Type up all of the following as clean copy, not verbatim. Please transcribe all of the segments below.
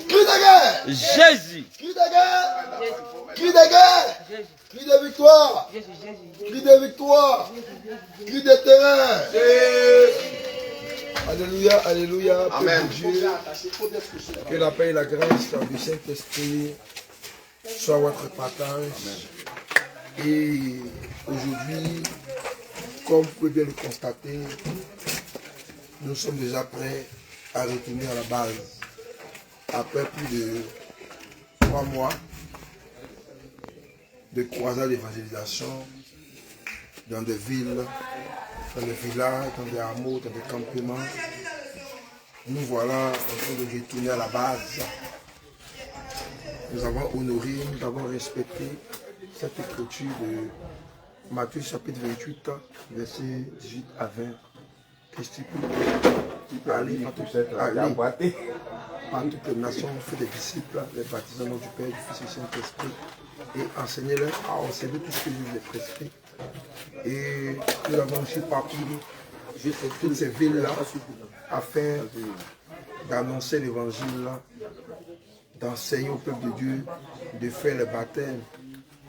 Cri de guerre. Jésus. Cri de guerre. Cri de guerre. Cri de victoire. Cri de victoire. Cri de terrain. Alléluia, alléluia. Amen. Dieu, que la paix et la grâce du Saint-Esprit soient votre partage. Et aujourd'hui, comme vous pouvez bien le constater, nous sommes déjà prêts à retourner à la base. Après plus de 3 mois de croisade d'évangélisation dans des villes, dans des villages, dans des hameaux, dans des campements, nous voilà en train de retourner à la base. Nous avons honoré, nous avons respecté cette écriture de Matthieu chapitre 28, versets 18 à 20, qui stipule aller par toutes les nations, fait des disciples, les baptisés au nom du Père, du Fils et du Saint-Esprit, et enseignez-leur à enseigner tout ce que je vous ai prescrit. Et nous avons aussi parcouru toutes ces villes-là afin d'annoncer l'évangile, d'enseigner au peuple de Dieu, de faire le baptême.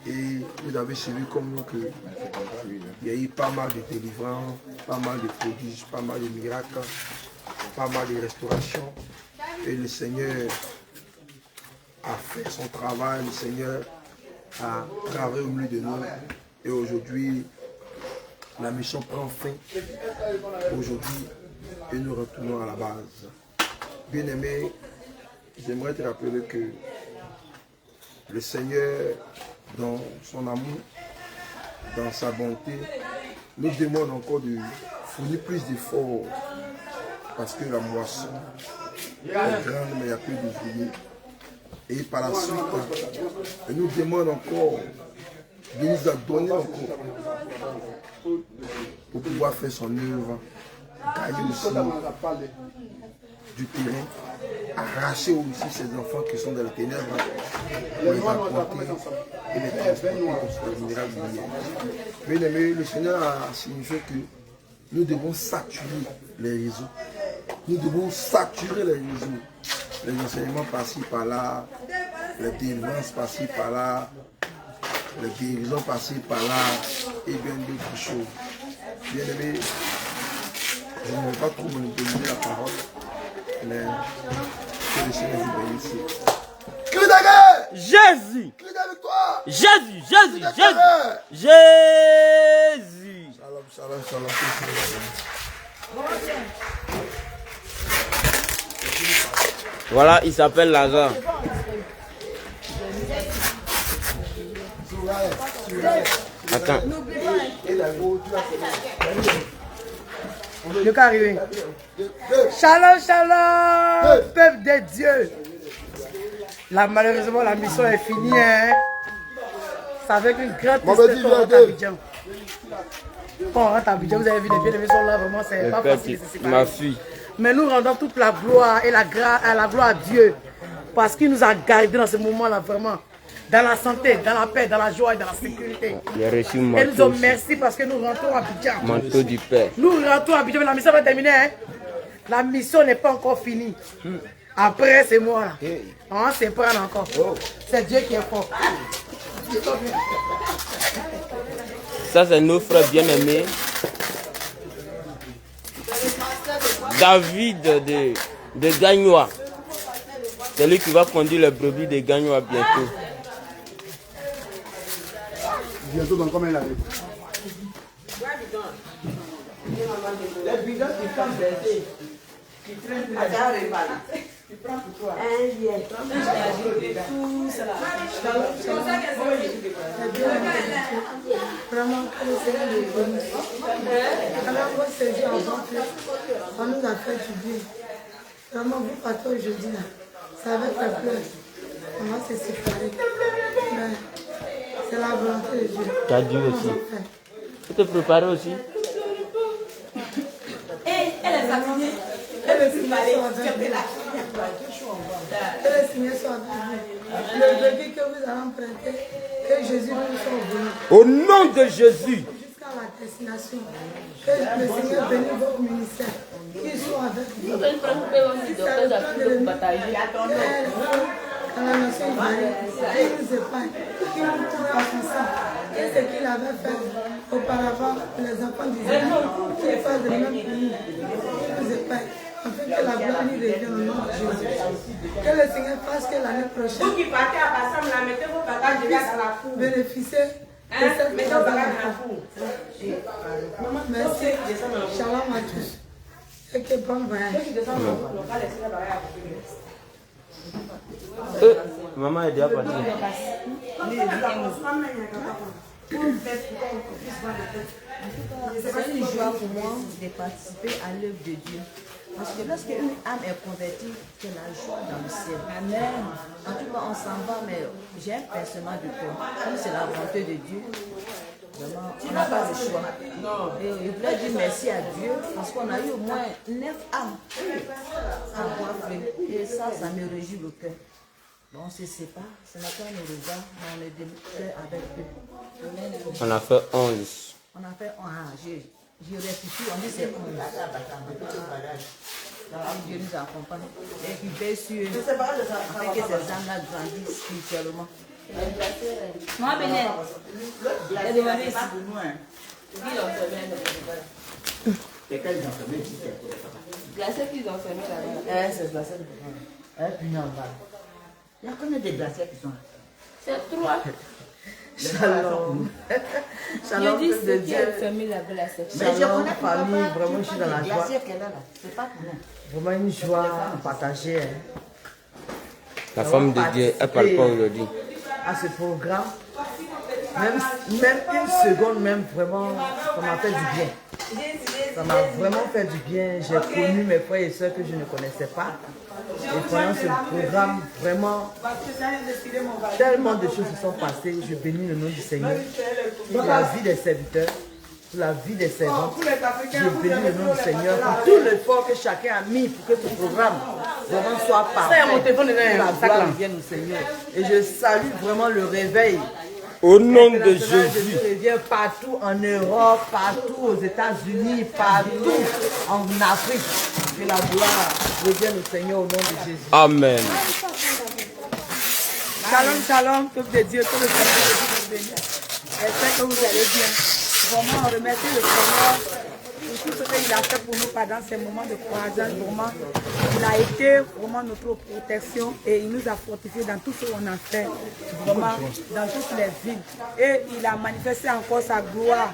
Et vous avez suivi comme nous qu'il y a eu pas mal de délivrances, pas mal de prodiges, pas mal de miracles, pas mal de restaurations. Et le Seigneur a fait son travail, le Seigneur a travaillé au milieu de nous. Et aujourd'hui, la mission prend fin. Aujourd'hui, et nous retournons à la base. Bien-aimé, j'aimerais te rappeler que le Seigneur, dans son amour, dans sa bonté, nous demande encore de fournir plus d'efforts parce que la moisson est grande, mais il n'y a plus d'ouvriers. Et par la suite, il nous demande encore de nous adonner encore pour pouvoir faire son œuvre, gagner aussi du terrain, arracher aussi ces enfants qui sont dans les ténèbres pour les apporter et les transporter au général lumière. Bien aimé, le Seigneur a signifié que nous devons saturer les réseaux. Nous devons saturer les réseaux. Les enseignements par-ci, par-là, les délivrances par-ci, par-là, les guérisons par-ci, par-là, et bien d'autres choses. Bien aimé, je ne vais pas trop monopoliser la parole, mais que le Seigneur vous bénisse. Cri de guerre! Jésus! Cri de victoire! Jésus! Jésus! Jésus! Jésus! Shalom, shalom, shalom. Voilà, il s'appelle Lazare. Attends. Le cas arrivé. Shalom, shalom, peuple de Dieu. Là, malheureusement, la mission est finie. Hein? C'est avec une grande tristesse qu'on rentre à Abidjan. Quand on rentre à Abidjan, vous avez vu les bien-aimés sont là, vraiment, c'est pas facile. Ma fille. Mais nous rendons toute la gloire et la gloire à Dieu. Parce qu'il nous a gardés dans ce moment-là, vraiment. Dans la santé, dans la paix, dans la joie et dans la sécurité. Il a reçu Et manteau. nous disons merci parce que nous rentrons à Abidjan. Manteau du Père. Nous rentrons à Abidjan, mais la mission va terminer. Hein? La mission n'est pas encore finie. Après, c'est moi là. On se prend encore. C'est Dieu qui est fort. Ça, c'est nos frères bien-aimés. David de Gagnois. C'est lui qui va conduire les brebis de Gagnois bientôt. Bientôt dans combien d'années? Les bidons qui sont baissés, qui traînent plus. Tu prends pour toi. Un lien. Tout cela. Vraiment, que le Seigneur nous bénisse. Alors, votre saison avant que ça nous a fait du bien. Vraiment, vous partez aujourd'hui là. Ça va être la pleurs. On va se séparer. Mais c'est la volonté de Dieu. Tu as dû aussi. Tu te prépares aussi. Elle est fatiguée. Elle veut plus parler. Que le Seigneur soit avec vous. Le bébé que vous allez emprunter, que Jésus nous soit béni. Au nom de Jésus. Jusqu'à la destination. Que le Seigneur bénisse votre ministère. qu'ils soient avec nous. Vous pouvez prendre le docteur d'appuyer pour partager. À la nation Marie, qu'il nous épargne, qu'il nous trouve à son sang. Et ce qu'il avait fait auparavant, les enfants d'Israël, qu'il fasse de même pour nous. Qu'il nous épargne. Afin que la gloire lui revienne au nom de Jésus. Que le Seigneur fasse que l'année prochaine, Vous qui partez à Bassam, là, mettez vos bagages déjà dans la foule. bénéficier de cette Mettez vos bagages dans la foule. Merci. Shalom à tous. Et que bon voyage. Maman est déjà partie. C'est une joie pour moi de participer à l'œuvre de Dieu. Parce que lorsque une âme est convertie, c'est la joie dans le ciel. Amen. En tout cas, on s'en va, mais j'ai un pincement du cœur. Comme c'est la volonté de Dieu, vraiment, on n'a pas le choix. Et je voulais dire merci à Dieu parce qu'on a eu au moins 9 âmes à voir frère. Et ça me réjouit le cœur. Bon, on se sépare, ce n'est pas nos regards, mais on est des avec eux. On a fait 11. On a fait, je rectifie, on dit c'est 11. Dieu nous accompagne et qui veille sur eux, afin que ces âmes-là grandissent spirituellement. Moi, Bénin, elle est demandé ici. Glacé qu'ils ont fermé là-bas. C'est glacé de il y a combien de glaciers qui sont là? C'est 3. Shalom. Je dis ce qui a fermé là-bas, la section. Mais je connais famille, vraiment, je suis dans la joie. C'est pas pour nous. Vraiment une joie partagée. La femme de Dieu, elle parle pas aujourd'hui. À ce programme, même une seconde, même vraiment, ça m'a fait du bien. Ça m'a vraiment fait du bien. J'ai connu mes frères et soeurs que je ne connaissais pas. Et pendant ce programme, vraiment, tellement de choses se sont passées. Je bénis le nom du Seigneur pour la vie des serviteurs, pour la vie des servants. Je bénis le nom du Seigneur pour tout l'effort que chacun a mis pour que ce programme vraiment soit parfait. Pour la gloire revienne au Seigneur. Et je salue vraiment le réveil. Au nom de Jésus. Je reviens partout en Europe, partout aux États-Unis, partout en Afrique. Que la gloire revienne au Seigneur au nom de Jésus. Amen. Shalom, shalom, peuple de Dieu, que le Seigneur vous bénisse. J'espère que vous allez bien. Vraiment, on remercie le Seigneur pour tout ce qu'il a fait pour nous pendant ces moments de croisade. Vraiment, il a été vraiment notre protection et il nous a fortifiés dans tout ce qu'on a fait, vraiment, dans toutes les villes. Et il a manifesté encore sa gloire.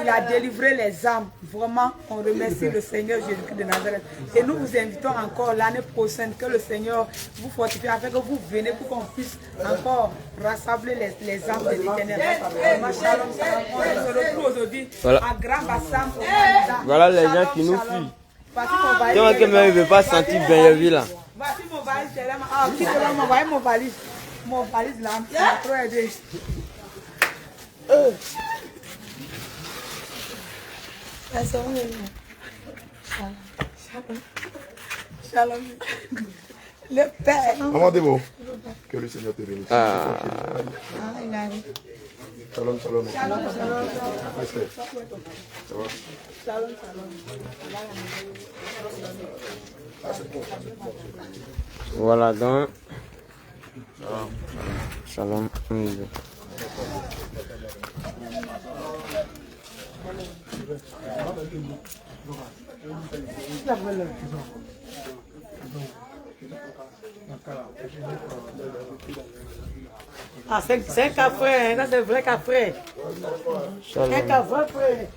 Il a délivré les âmes. Vraiment, on remercie le Seigneur Jésus-Christ de Nazareth. Et nous vous invitons encore l'année prochaine que le Seigneur vous fortifie afin que vous venez pour qu'on puisse encore rassembler les âmes de l'Éternel. Shalom, shalom. On se retrouve aujourd'hui à Grand Bassam. Voilà les gens qui nous fuient. C'est moi qui ne veux pas sentir bien là. Voici mon valise. Ah, qui va m'envoyer mon valise? Mon valise là, il m'a trop aidé. Shalom. Le Père. Maman Débo, que le Seigneur te bénisse. Il arrive. Shalom, shalom. Shalom, shalom. Respect. Ça va? Shalom, shalom. Voilà donc. Shalom. Ah, c'est un café, ça c'est vrai café. Un café, frère.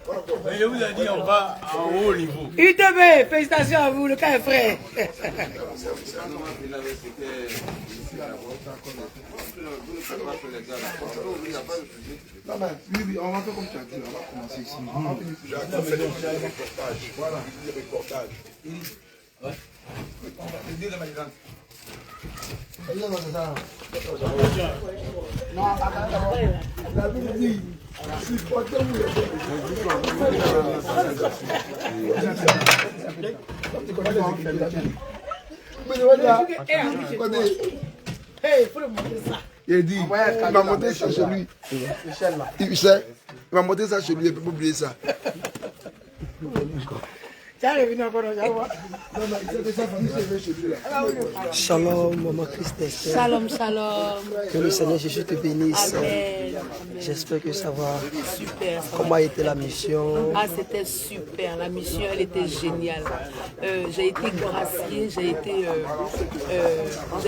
Je vous ai dit, on va à haut niveau. UTB, félicitations à vous, le cas est frais. Non, mais oui, on va faire comme tu as dit, on va commencer ici. On fait le reportage. Voilà, le reportage. Non, la Bible dit, supportez-vous il dit, il va monter ça chez lui. Il va monter ça chez lui, il ne peut pas oublier ça. Shalom, maman Christelle. Shalom, shalom. Que le Seigneur Jésus te bénisse. Amen. J'espère que ça va. Super. Comment a été la mission? Ah, c'était super. La mission, elle était géniale. J'ai été graciée, j'ai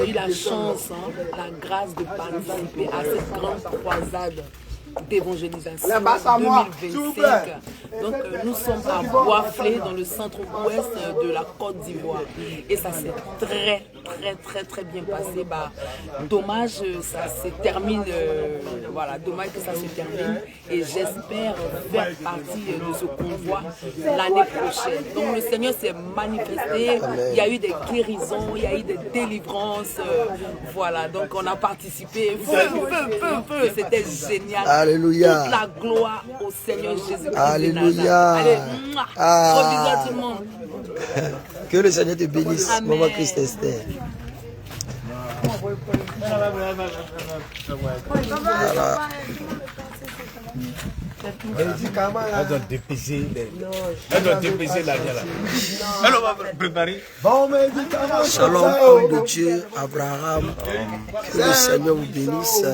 eu la chance, la grâce de participer à cette grande croisade d'évangélisation 2025. Donc nous sommes à Boisflé, dans le centre-ouest de la Côte d'Ivoire. Et ça s'est très bien passé. Dommage, ça se termine. Voilà, dommage que ça se termine. Et j'espère faire partie de ce convoi l'année prochaine. Donc le Seigneur s'est manifesté. Il y a eu des guérisons, il y a eu des délivrances. Voilà, donc on a participé. C'était génial. Alléluia. Toute la gloire au Seigneur Jésus-Christ. Alléluia. Allez, gros bisous à tout le monde. Que le Seigneur te bénisse, Amen. maman Christ Esther. Voilà. Elle doit dépaiser l'argent là. Elle va préparer. Shalom, homme de Dieu, Abraham. Que le Seigneur vous bénisse.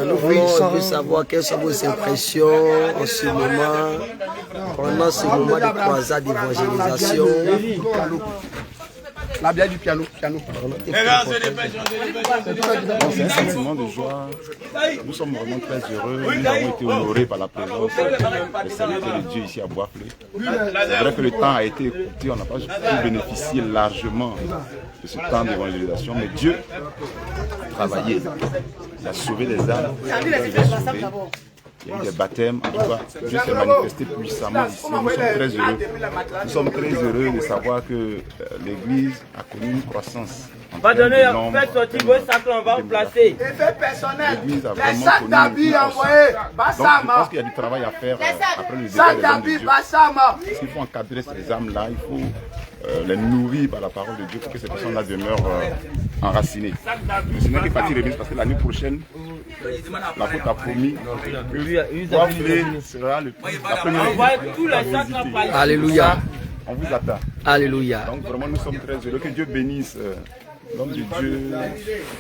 Nous voulons savoir quelles sont vos impressions en ce moment, pendant ce moment de croisade d'évangélisation. La bière du piano. C'est un sentiment de joie. Nous sommes vraiment très heureux. Nous avons été honorés par la présence des serviteurs de Dieu ici à Boisflé. C'est vrai que le temps a été écourté. On n'a pas pu bénéficier largement de ce temps d'évangélisation. Mais Dieu a travaillé. Il a sauvé les âmes. Il y a eu des baptêmes. En tout cas, Dieu s'est manifesté puissamment ici. Nous sommes très heureux. Nous sommes très heureux de savoir que l'Église a connu une croissance. On va donner, faites sortir vos sacs, on va vous placer. L'Église a vraiment connu une croissance. Donc, je pense qu'il y a du travail à faire après le départ des hommes de Dieu. Parce qu'il faut encadrer ces âmes-là, il faut les nourrir par la parole de Dieu pour que ces personnes-là demeurent enracinées. Le Seigneur est parti remise parce que l'année prochaine, la faute a promis que Boisflé sera la première visite. Alléluia. On vous attend. Alléluia. Donc vraiment nous sommes très heureux. Que Dieu bénisse l'homme de Dieu,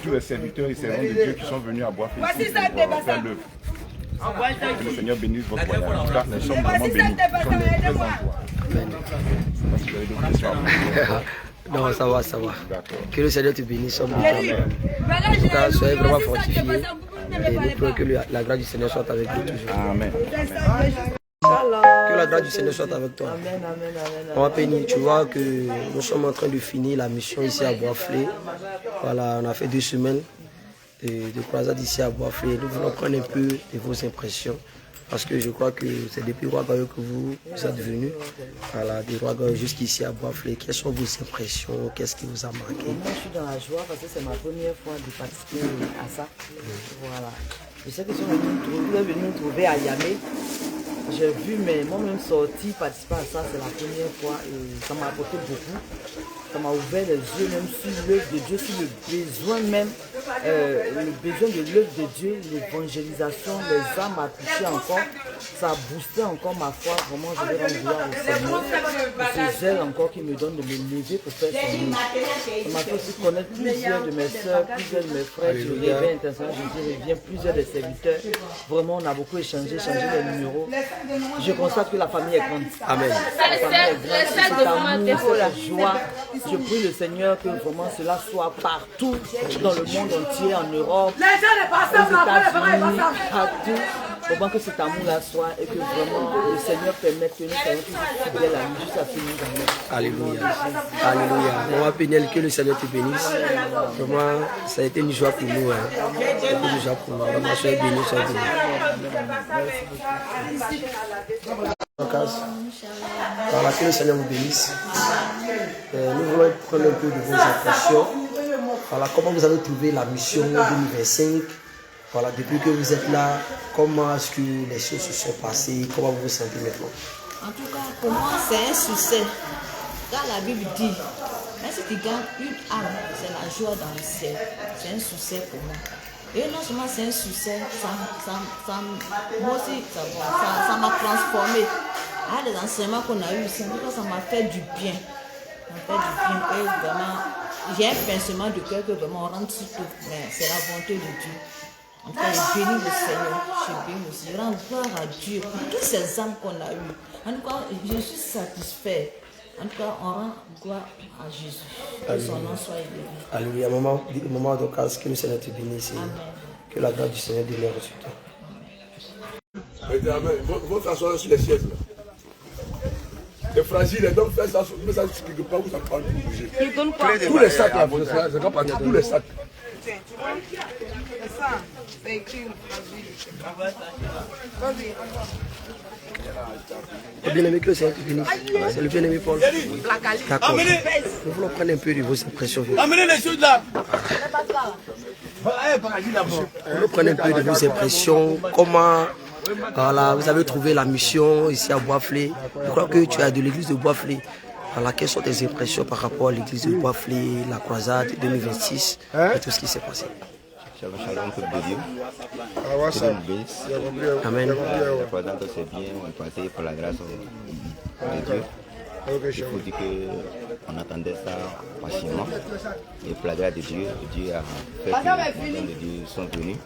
tous les serviteurs et servantes de Dieu qui sont venus à Boisflé pour faire l'œuvre. Que le Seigneur bénisse votre voyage. En tout cas, nous sommes vraiment bénis. Nous sommes très en joie. Parce que vous avez d'autres questions à poser. Non, ça va. Que le Seigneur te bénisse. En tout cas, soyez vraiment fortifiés. Et nous prions que la grâce du Seigneur soit avec vous toujours. Amen. Que la grâce du Seigneur soit avec toi. On va bénir. Tu vois que nous sommes en train de finir la mission ici à Boisflé. Voilà, on a fait 2 semaines de croisade ici à Boisflé. Nous voulons prendre un peu de vos impressions. Parce que je crois que c'est depuis Ouagadougou que vous êtes venus. Voilà, de Ouagadougou jusqu'ici à Boisflé. Quelles sont vos impressions? Qu'est-ce qui vous a marqué? Moi, je suis dans la joie parce que c'est ma première fois de participer à ça. Voilà. Je sais que si on est venu nous trouver à Yamé, j'ai vu moi-même sortir, participer à ça, c'est la première fois et ça m'a apporté beaucoup. Ça m'a ouvert les yeux même sur l'œuvre de Dieu, sur le besoin même, le besoin de l'œuvre de Dieu, l'évangélisation, les âmes à toucher encore. Ça a boosté encore ma foi. Vraiment, je vais rendre gloire au Seigneur. Ce zèle encore qui me donne de me lever pour faire son œuvre. Ça m'a fait aussi connaître plusieurs de mes soeurs, plusieurs de mes frères. Je reviens intentionnellement, je reviens plusieurs des serviteurs. Vraiment, on a beaucoup échangé les numéros. Je constate que la famille est grande. Amen. La famille est grande. Cet amour, cette joie. Je prie le Seigneur que vraiment cela soit partout dans le monde entier, en Europe, aux États-Unis, partout. Vraiment que cet amour-là soit et que vraiment le Seigneur permette que nous soyons tous fidèles à lui jusqu'à finir dans Alléluia. Alléluia. Maman Péniel, que le Seigneur te bénisse. Vraiment, ça a été une joie pour nous. Ça a été une joie pour nous. Vraiment, soyez bénis, soyez bénis. Voilà, que le Seigneur vous bénisse. Nous voulons prendre un peu de vos impressions. Voilà, comment vous avez trouvé la mission 2025? Voilà, depuis que vous êtes là, comment est-ce que les choses se sont passées? Comment vous vous sentez maintenant? En tout cas, pour moi, c'est un succès. Quand la Bible dit, même si tu gagnes une âme, c'est la joie dans le ciel. C'est un succès pour moi. Et non seulement c'est un succès, moi aussi, ça m'a transformé. Ah, les enseignements qu'on a eu ici, en tout cas, ça m'a fait du bien. Ça m'a fait du bien. Et vraiment, j'ai un pincement de cœur que vraiment on rentre sur tout. Mais c'est la volonté de Dieu. En tout cas, je bénis le Seigneur. Je bénis aussi. Je rends gloire à Dieu pour tous ces âmes qu'on a eues. En tout cas, je suis satisfait. En tout cas, on rend gloire à Jésus. Que son nom soit élevé. Alléluia. Maman d'occasion, que le Seigneur te bénisse. Que la grâce du Seigneur demeure sur toi. Amen. Votre asseoir sur les sièges là. C'est fragile, donc faites ça quelque part où ça prend pour bouger. Tous les sacs là, c'est pas partir, tous les sacs. C'est ça, c'est écrit fragile. Le bien-aimé, que le Seigneur te bénisse. C'est le bien-aimé Paul. D'accord. Nous voulons prendre un peu de vos impressions. Amenez les choses là. Nous voulons prendre un peu de vos impressions. Comment voilà, vous avez trouvé la mission ici à Boisflé. Je crois que tu es de l'église de Boisflé. Alors, quelles sont tes impressions par rapport à l'église de Boisflé, la croisade 2026 et tout ce qui s'est passé? Shalom, shalom, peuple de Dieu. Amen. La croisade, c'est bien, on est passé par la grâce de Dieu. Il faut dire qu'on attendait ça patiemment. Et pour la grâce de Dieu, Dieu a fait que les hommes de Dieu sont venus.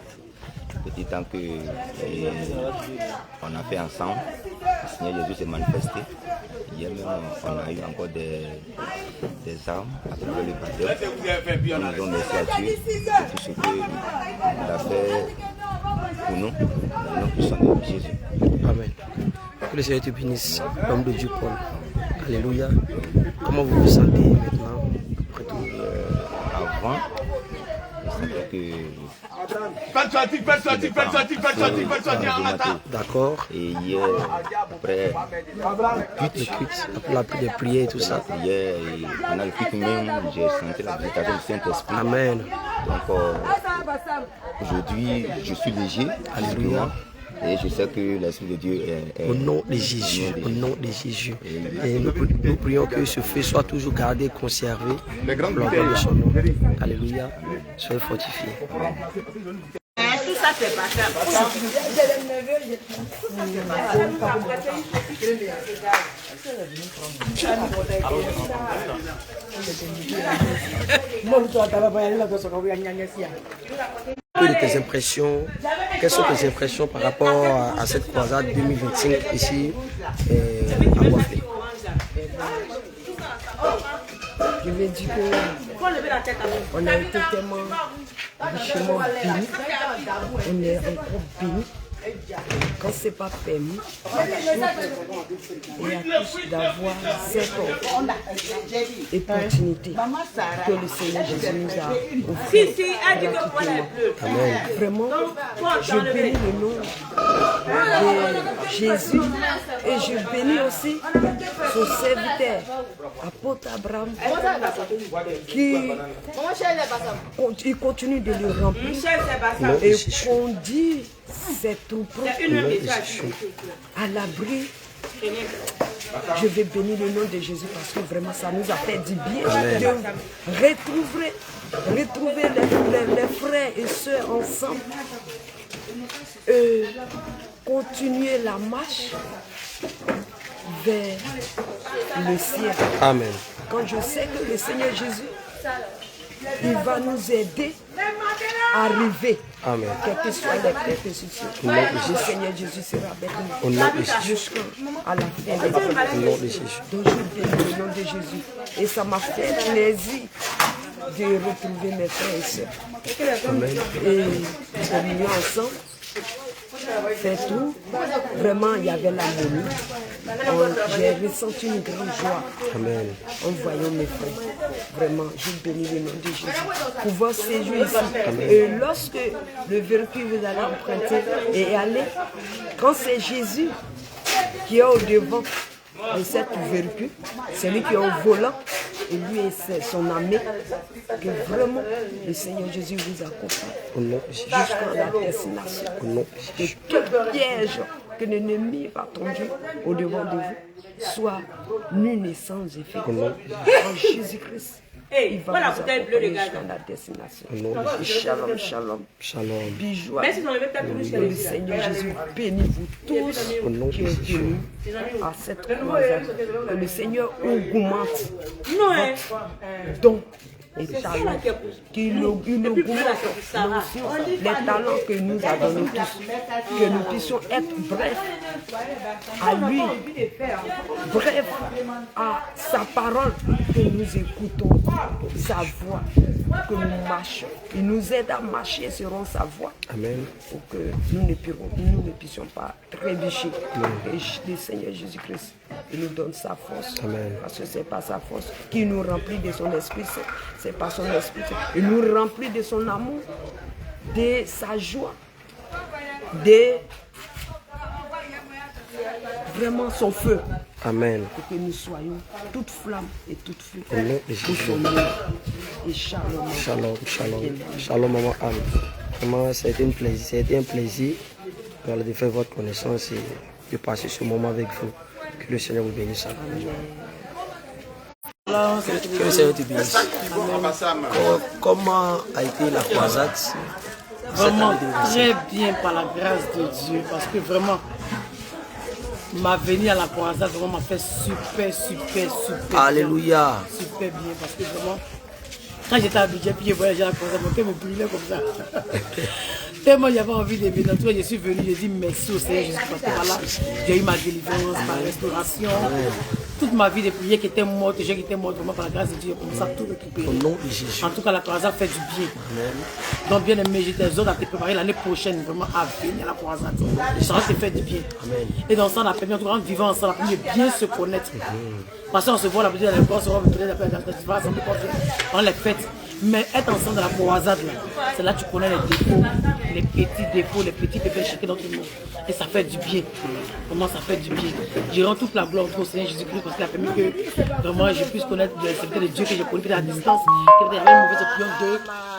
Petit temps que on a fait ensemble, le Seigneur Jésus s'est manifesté. Hier même, on a eu encore des armes à travers le baptême. Nous avons merci à Dieu pour tout ce qu'il a fait pour nous, au nom puissant de Jésus. Amen. Que le Seigneur te bénisse, l'homme de Dieu Paul. Alléluia. Comment vous vous sentez maintenant après tout? Avant, je sentais que d'accord. Et hier, après la prière et tout ça. Hier, on a le culte même, j'ai senti la visitation du Saint-Esprit. Amen. Donc aujourd'hui, je suis léger. Alléluia. Et je sais que l'Esprit de Dieu est au nom de Jésus. Au nom de Jésus. Et nous prions que ce feu soit toujours gardé, conservé. Pour la gloire de son nom. Alléluia. Soyez fortifiés. Tout ça, c'est pas ça. De tes impressions, quelles sont tes impressions par rapport à cette croisade 2025 ici à Boisflé? Je vais dire qu'on a été tellement richement bénis, on est encore bénis. Quand ce n'est pas permis, et à tous d'avoir cette opportunité que le Seigneur Jésus nous a offert. Amen. Vraiment, je bénis le nom de Jésus et je bénis aussi son serviteur, apôtre Abraham, qui il continue de le remplir et conduit ses troupeaux à l'abri. Je vais bénir le nom de Jésus parce que vraiment ça nous a fait du bien. Amen. De retrouver les frères et sœurs ensemble, continuer la marche vers le ciel. Amen. Quand je sais que le Seigneur Jésus, il va nous aider à arriver. Amen. Quelles que soient les persécutions, le Seigneur Jésus sera avec nous jusqu'à la fin de la vie. Donc je bénis le nom de Jésus. Et ça m'a fait plaisir de retrouver mes frères et sœurs. Amen. Et communion ensemble. C'est tout. Vraiment, il y avait l'harmonie. J'ai ressenti une grande joie. Amen. En voyant mes frères. Vraiment, je bénis le nom de Jésus. Pouvoir séjourner ici. Et lorsque le véhicule vous allez emprunter et aller, quand c'est Jésus qui est au devant de cette véhicule, c'est lui qui est au volant, et lui et son ami, que vraiment le Seigneur Jésus vous accompagne jusqu'à la destination. Que tout piège que l'ennemi va tendu au devant de vous soit nul et sans effet. En Jésus-Christ. il va vous accompagner jusqu'à la destination. Et shalom, shalom. Shalom. Bijou. Que le Seigneur Jésus bénisse vous tous qui êtes venus à cette croisade. Que le Seigneur augmente votre don. Et talents, qu'il augmente les talents que nous avons nous tous, que nous puissions être brefs à lui, bref à sa parole, que nous écoutons sa voix, que nous marchons. Il nous aide à marcher selon sa voix. Amen. Pour que nous ne puissions pas trébucher. Et le Seigneur Jésus-Christ, il nous donne sa force. Amen. Parce que ce n'est pas sa force qui nous remplit de son esprit, c'est pas son esprit. Il nous remplit de son amour, de sa joie, de vraiment son feu. Amen. Et que nous soyons toute flamme et toute feu. Pour son nom. Et shalom. Shalom, shalom. Shalom, maman Anne. Vraiment, c'était un plaisir de faire votre connaissance et de passer ce moment avec vous. Que le Seigneur vous bénisse. Que le Seigneur te bénisse. Comment a été la croisade? Vraiment très bien par la grâce de Dieu. Parce que vraiment, ma venue à la croisade vraiment m'a fait super. Alléluia. Super bien. Parce que vraiment, quand j'étais à Budget, puis j'ai voyagé à la croisade, mon cœur me brûlait comme ça. Tellement j'avais envie de venir. Je suis venu, j'ai dit merci au Seigneur Jésus parce que voilà, j'ai eu ma délivrance, ma restauration. Toute ma vie de prière qui était morte, j'ai été morte vraiment par la grâce de Dieu, comme ça tout récupérer. En tout cas, la croisade fait du bien. Donc bien aimé, j'ai des ordres à te préparer l'année prochaine vraiment à venir à la croisade. Ça va te faire du bien. Et dans ça, on a permis, en tout cas, en vivant ensemble, on a permis de bien se connaître. Parce qu'on se voit la petite à l'époque, on les fête. Mais être ensemble dans la croisade, c'est là que tu connais les défauts, les petits péchés chacun d'entre nous. Et ça fait du bien. Vraiment, ça fait du bien. Je rends toute la gloire au Seigneur Jésus-Christ parce qu'il a permis que vraiment je puisse connaître le serviteur de Dieu que j'ai connu à distance, qui avait une mauvaise opinion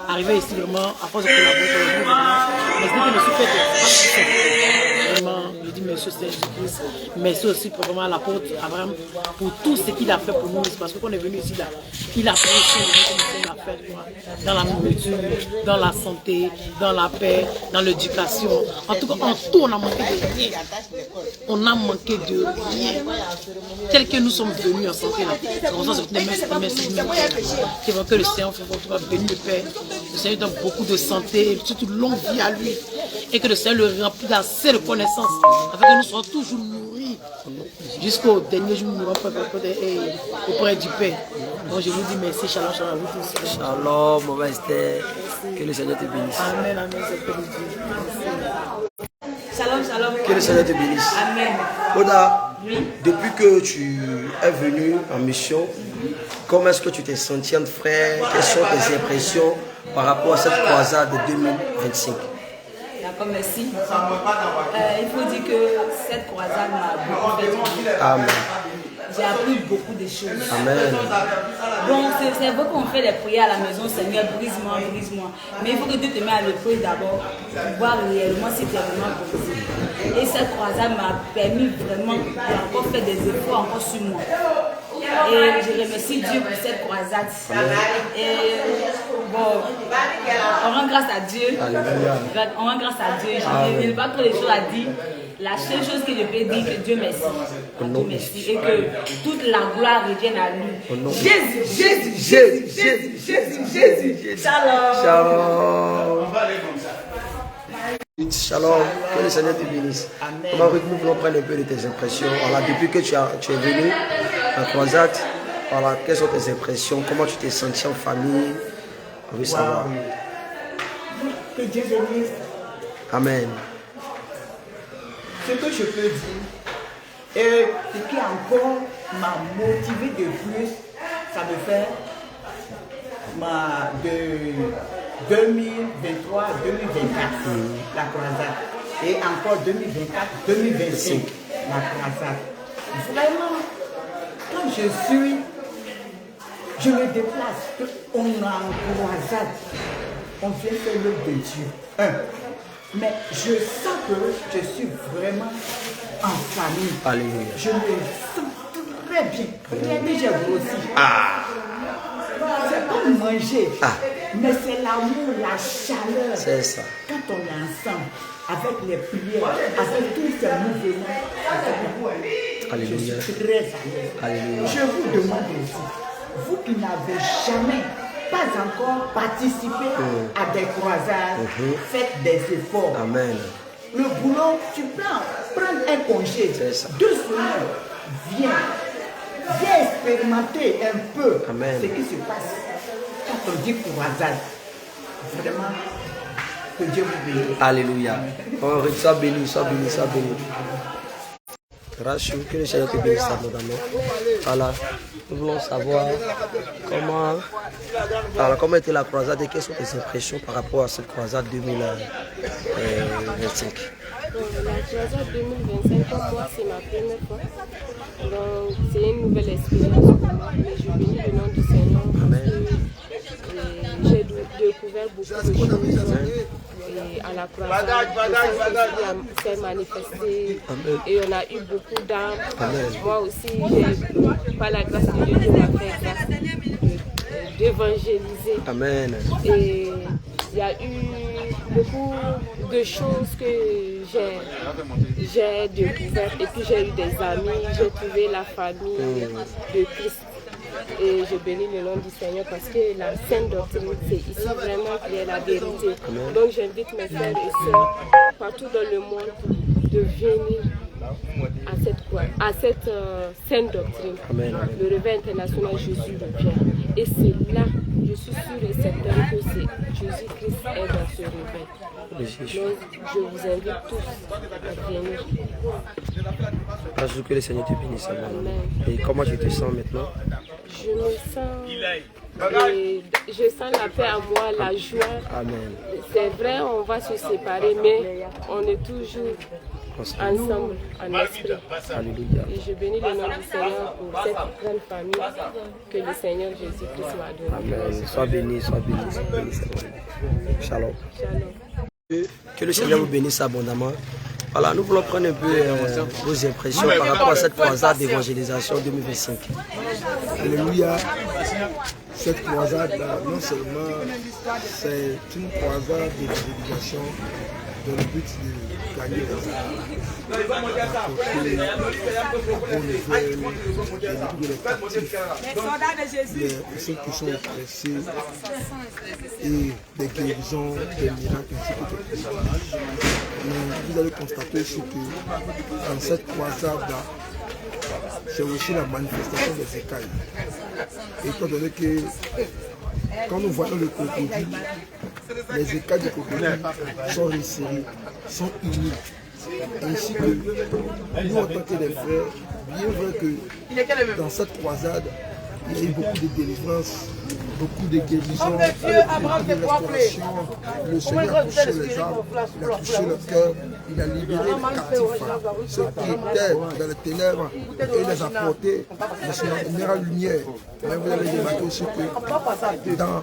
d'arriver ici vraiment à force de collaborer. Mais ce que je suis fait vraiment, je dis merci au Seigneur Jésus-Christ. Merci aussi pour vraiment l'apôtre Abraham pour tout ce qu'il a fait pour nous. C'est parce qu'on est venu ici là. Il a fait ce qu'il a fait dans la nourriture, dans la santé, dans la paix, dans l'éducation. En tout cas, en tout, on a manqué de rien. On a manqué de rien. Tel que nous sommes venus en santé là. C'est comme ça que merci. Qui veut que le Seigneur fait béni le Père. Le Seigneur donne beaucoup de santé, et surtout longue vie à lui. Et que le Seigneur le remplit d'assez de connaissances, afin que nous soyons toujours nourris jusqu'au dernier jour nous auprès du Père. Donc je vous dis merci, shalom à vous tous. Shalom, maman Esther, que le Seigneur te bénisse. Amen, c'est pour Dieu. Shalom. Que le Seigneur te bénisse. Amen. Oda, depuis que tu es venu en mission, comment est-ce que tu t'es senti entre frères? Quelles sont tes impressions par rapport à cette croisade de 2025? D'accord, merci. Il faut dire que cette croisade m'a beaucoup fait du bien. Amen. J'ai appris beaucoup de choses. Amen. Bon, c'est vrai qu'on fait des prières à la maison, Seigneur, brise-moi. Mais il faut que Dieu te mette à l'épreuve d'abord pour voir réellement si tu es vraiment brisé. Et cette croisade m'a permis vraiment d'encore faire des efforts encore sur moi. Et je remercie Dieu pour cette croisade. Et bon, on rend grâce à Dieu. On rend grâce à Dieu. Je n'ai pas trop de choses à dire. La seule chose que je peux dire, que Dieu merci. Dieu merci. Et que toute la gloire revienne à lui. Jésus. Shalom. Shalom, que le Seigneur te bénisse. Comment nous voulons prendre un peu de tes impressions. Voilà, depuis que tu es venu en croisade, voilà, quelles sont tes impressions? Comment tu t'es senti en famille? On veut savoir. Que Dieu bénisse. Amen. Ce que je peux dire, et ce qui encore m'a motivé de plus, ça me fait de 2023 à 2024, la croisade. Et encore 2024, 2025, la croisade. Vraiment, quand je me déplace, on est en croisade, on vient faire l'œuvre de Dieu. Mais je sens que je suis vraiment en famille. Alléluia. Je me sens très bien. Regardez, j'ai grossi. C'est pas manger, mais c'est l'amour, la chaleur. C'est ça. Quand on est ensemble, avec les prières, avec tous ces mouvements, Alléluia. je suis très à l'aise. Alléluia. Je vous demande aussi, vous qui n'avez jamais, pas encore participé à des croisades, faites des efforts. Amen. Le boulot, tu peux prendre un congé, 2 semaines, viens expérimenter un peu ce qui se passe quand on dit croisade. Vraiment, que Dieu vous bénisse. Alléluia. Oh, sois béni, sois béni, sois béni. Rachou, que le Seigneur te bénisse abondamment. Voilà, nous voulons savoir comment était la croisade et quelles sont tes impressions par rapport à cette croisade 2025. La croisade 2025, pour moi, c'est ma première fois. Donc, c'est une nouvelle expérience pour moi. Mais je bénis le nom du Seigneur. J'ai découvert beaucoup de choses. Et à la croisade, s'est manifesté et on a eu beaucoup d'âmes. Moi aussi, par la grâce de Dieu, m'a fait grâce d'évangéliser. Amen. Et il y a eu beaucoup de choses que j'ai découvertes. Et puis j'ai eu des amis, j'ai trouvé la famille de Christ. Et je bénis le nom du Seigneur parce que la sainte doctrine, c'est ici vraiment qui est la vérité. Donc j'invite mes frères et sœurs partout dans le monde de venir à cette sainte doctrine. Le réveil international Jésus le bien. Et c'est là, je suis sûre et certaine que c'est Jésus-Christ est dans ce réveil. Donc je vous invite tous à venir. Parce que le Seigneur te bénisse. Et comment tu te sens maintenant? Je me sens, je sens la paix en moi, la joie. Amen. C'est vrai, on va se séparer, mais on est toujours ensemble, en esprit. Alléluia. Et je bénis le nom du Seigneur pour cette grande famille que le Seigneur Jésus-Christ m'a donnée. Amen. Sois béni, sois béni, sois béni. Shalom. Shalom. Que le Seigneur vous bénisse abondamment. Voilà, nous voulons prendre un peu vos impressions par rapport à cette croisade d'évangélisation 2025. Alléluia. Cette croisade-là, non seulement c'est une croisade d'évangélisation dans le but de gagner les âmes, d'apporter la bonne nouvelle, de les captifs, ceux qui sont oppressés et des guérisons, des miracles ainsi que des privilèges. Vous allez constater aussi que dans cette croisade-là, c'est aussi la manifestation des écailles. Étant donné que quand nous voyons le crocodile, les écailles du crocodile sont resserrées, sont unies. Ainsi que nous, en tant que des frères, bien vrai que dans cette croisade, il y a eu beaucoup de délivrances, beaucoup de guérisons, beaucoup de restauration. Le Seigneur a touché les âmes, il a touché le cœur, il a libéré les captifs, ceux qui étaient dans les ténèbres, et les a portés dans son admirable lumière. Mais vous allez remarquer aussi que dans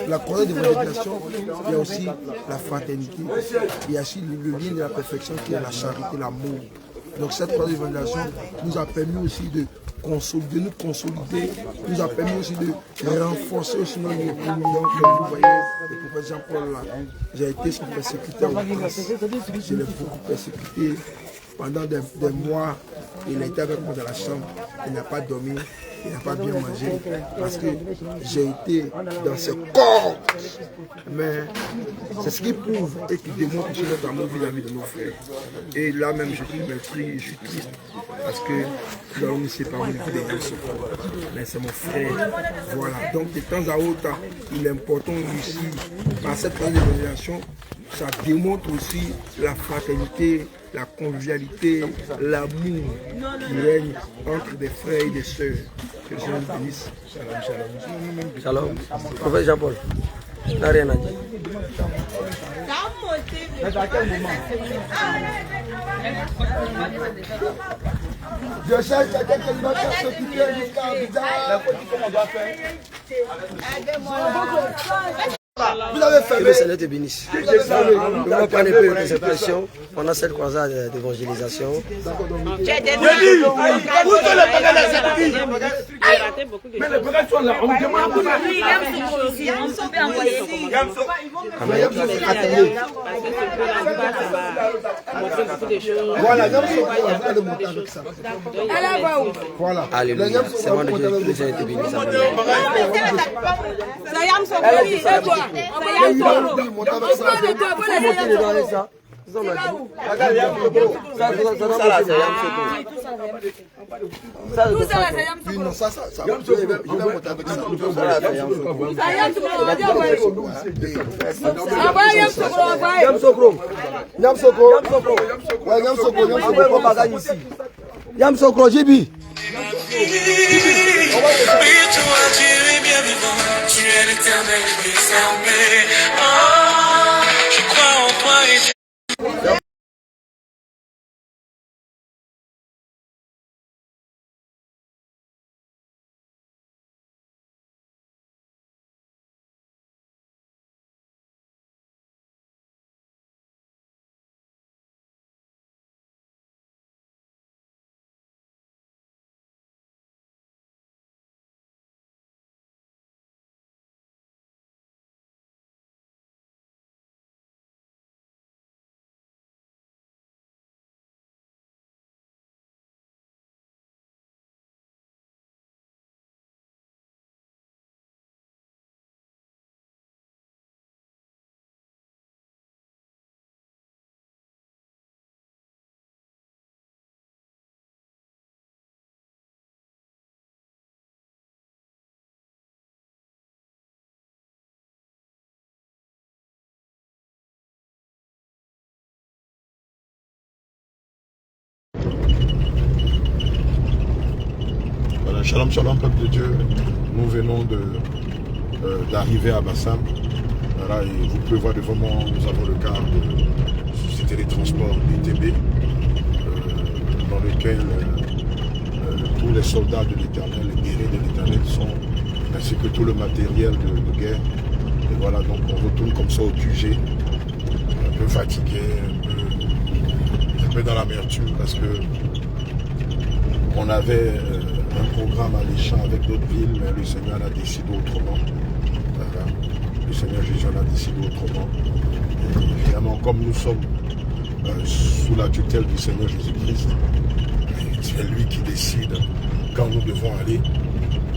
la croisade d'évangélisation, il y a aussi la fraternité, il y a aussi le lien de la perfection qui est la charité, l'amour. Donc cette croisade d'évangélisation nous a permis aussi de nous consolider, nous a permis aussi de renforcer aussi notre communion. Comme vous voyez, le prophète Jean-Paul là, j'ai été son persécuteur en France. Je l'ai beaucoup persécuté pendant des mois. Il a été avec moi dans la chambre, il n'a pas dormi, il n'a pas bien mangé, parce que j'ai été dans ce corps. Mais c'est ce qui prouve et qui démontre aussi notre amour vis-à-vis de nos frères. Et là même, je suis triste, parce que nous allons nous séparer des garçons. Mais c'est mon frère. Voilà. Donc de temps à autre, il est important aussi, par cette organisation, ça démontre aussi la fraternité, la convivialité, l'amour qui règne entre des frères et des sœurs. Que Dieu nous bénisse. Shalom, shalom. Prophète Jean-Paul, tu n'as rien à dire. Je cherche quelqu'un qui va s'occuper du cas bizarre. La politique, comment on doit faire? Que le Seigneur te bénisse. Nous allons prendre un peu de tes impressions pendant cette croisade d'évangélisation. J'ai dit, où sont les bagages Mais les bagages sont là, on me demande. Voilà, alléluia. C'est moi de Dieu, que le Seigneur te bénisse. Yam Sokro, Jibi. Tu es l'éternel des armées. Je crois en toi et Shalom, shalom, peuple de Dieu. Nous venons d'arriver à Bassam. Voilà, et vous pouvez voir devant moi, nous avons le car de Société des Transports ITB, dans lequel tous les soldats de l'Éternel, les guerriers de l'Éternel sont, ainsi que tout le matériel de guerre. Et voilà, donc on retourne comme ça au QG, un peu fatigué, un peu dans l'amertume, parce que on avait un programme alléchant avec d'autres villes, mais le Seigneur a décidé autrement. Voilà. Le Seigneur Jésus en a décidé autrement. Et évidemment, comme nous sommes sous la tutelle du Seigneur Jésus-Christ, c'est lui qui décide quand nous devons aller,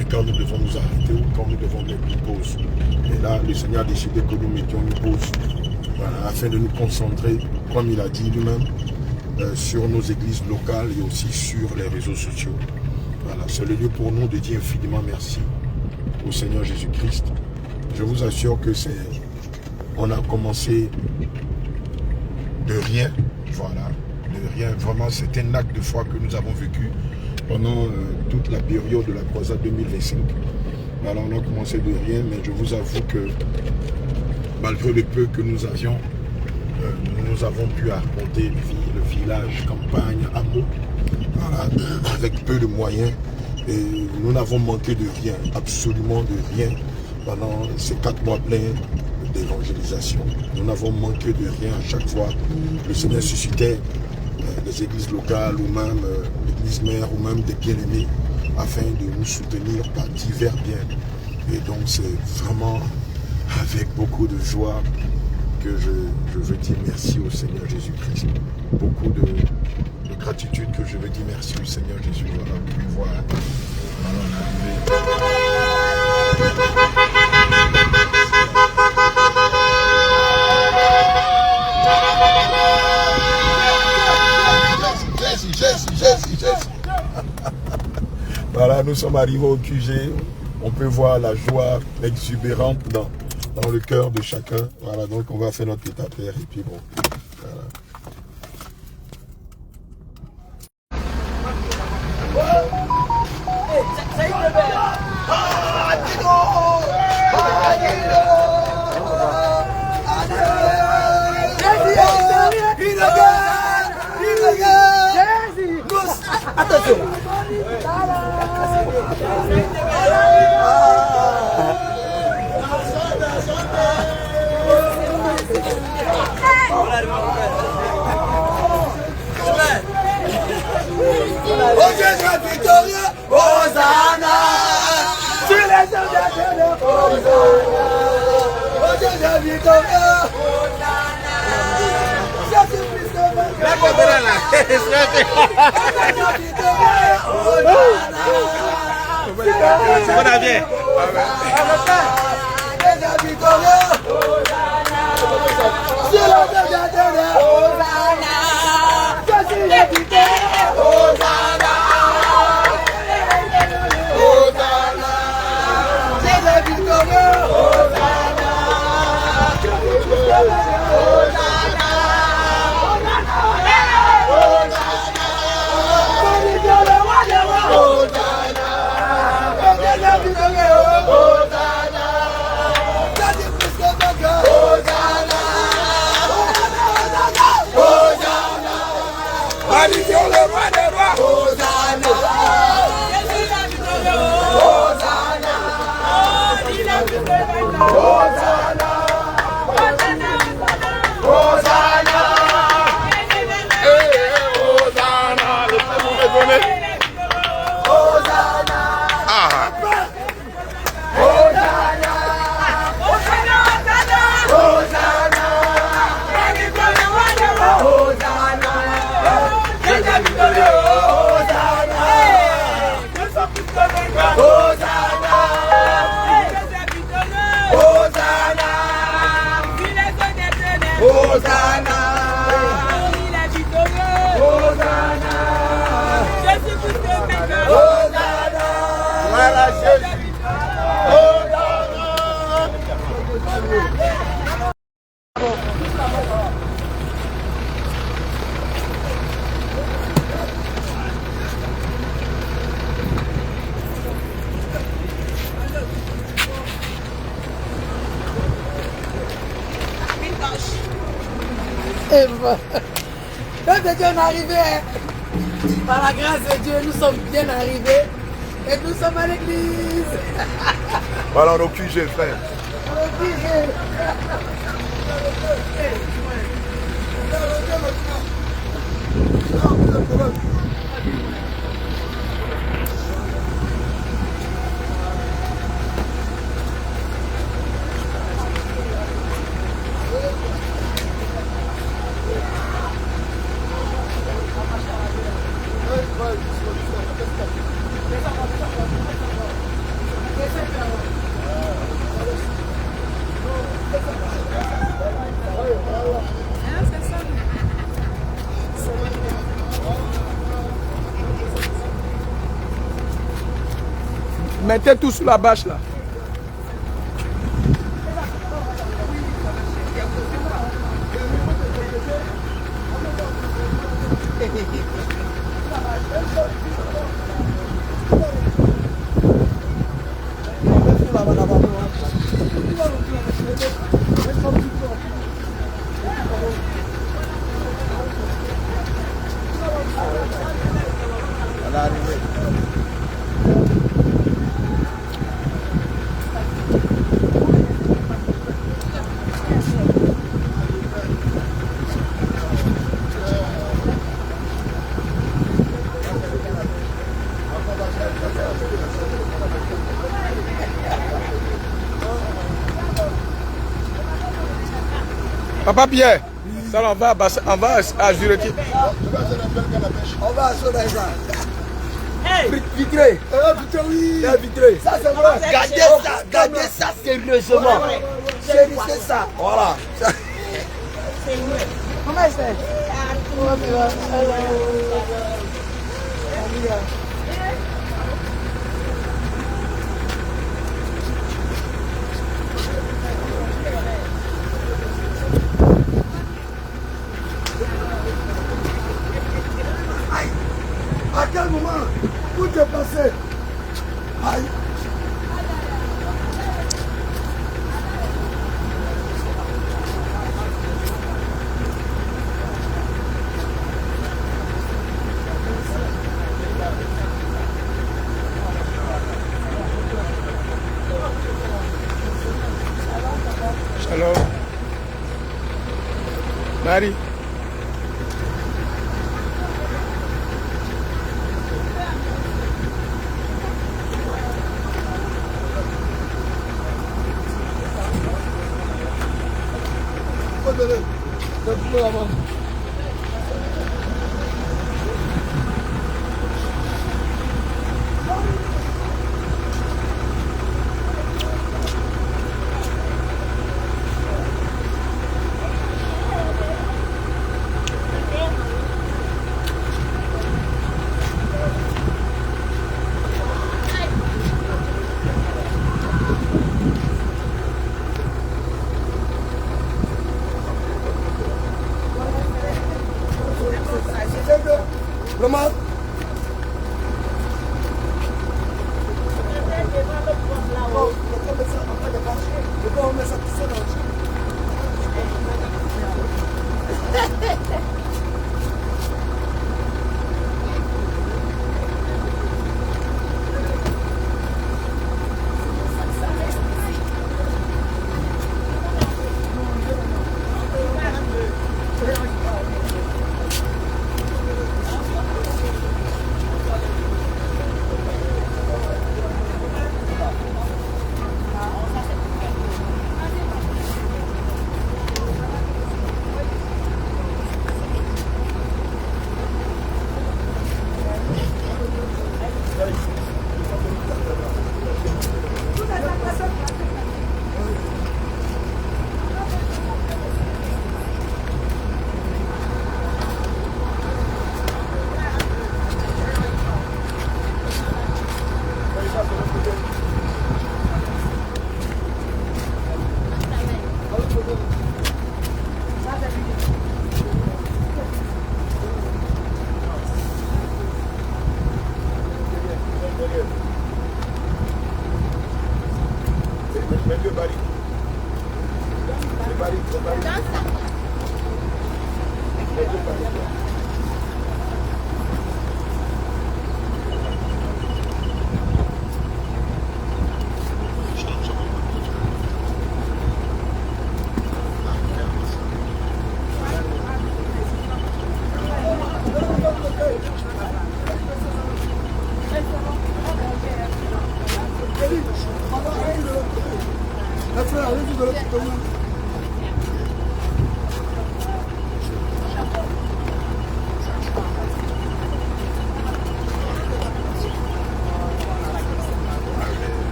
et quand nous devons nous arrêter, ou quand nous devons mettre une pause. Et là, le Seigneur a décidé que nous mettions une pause, voilà, afin de nous concentrer, comme il a dit lui-même, sur nos églises locales et aussi sur les réseaux sociaux. Voilà, c'est le lieu pour nous de dire infiniment merci au Seigneur Jésus-Christ. Je vous assure que on a commencé de rien, voilà, de rien. Vraiment, c'est un acte de foi que nous avons vécu pendant toute la période de la croisade 2025. Voilà, on a commencé de rien, mais je vous avoue que malgré le peu que nous avions, nous avons pu affronter le village, campagne, hameau, voilà, avec peu de moyens, et nous n'avons manqué de rien, absolument de rien, pendant ces 4 mois pleins d'évangélisation. Nous n'avons manqué de rien à chaque fois. Le Seigneur suscitait des églises locales ou même l'église mère ou même des bien-aimés afin de nous soutenir par divers biens. Et donc c'est vraiment avec beaucoup de joie que je veux dire merci au Seigneur Jésus-Christ. Beaucoup de gratitude que je veux dire merci au Seigneur Jésus. Voilà, vous pouvez voir. Voilà, nous sommes arrivés au QG. On peut voir la joie exubérante dans le cœur de chacun. Voilà, donc on va faire notre état terre et puis bon. Voilà. Attention. Grâce à Dieu, on est arrivé. Par la grâce de Dieu, nous sommes bien arrivés. Et nous sommes à l'église. Voilà, on est au QG, frère. Mettez tout sous la bâche là. Papa Pierre, ça on va à Jureti. On va à Sodaïsa. Vitré. Oui. Vitré. Ça c'est vrai. Gardez ça sérieusement. Chérissez ça. Voilà. Comment c'est? À quel moment où tu es passé? Aïe. Shalom. Marie. Le mal.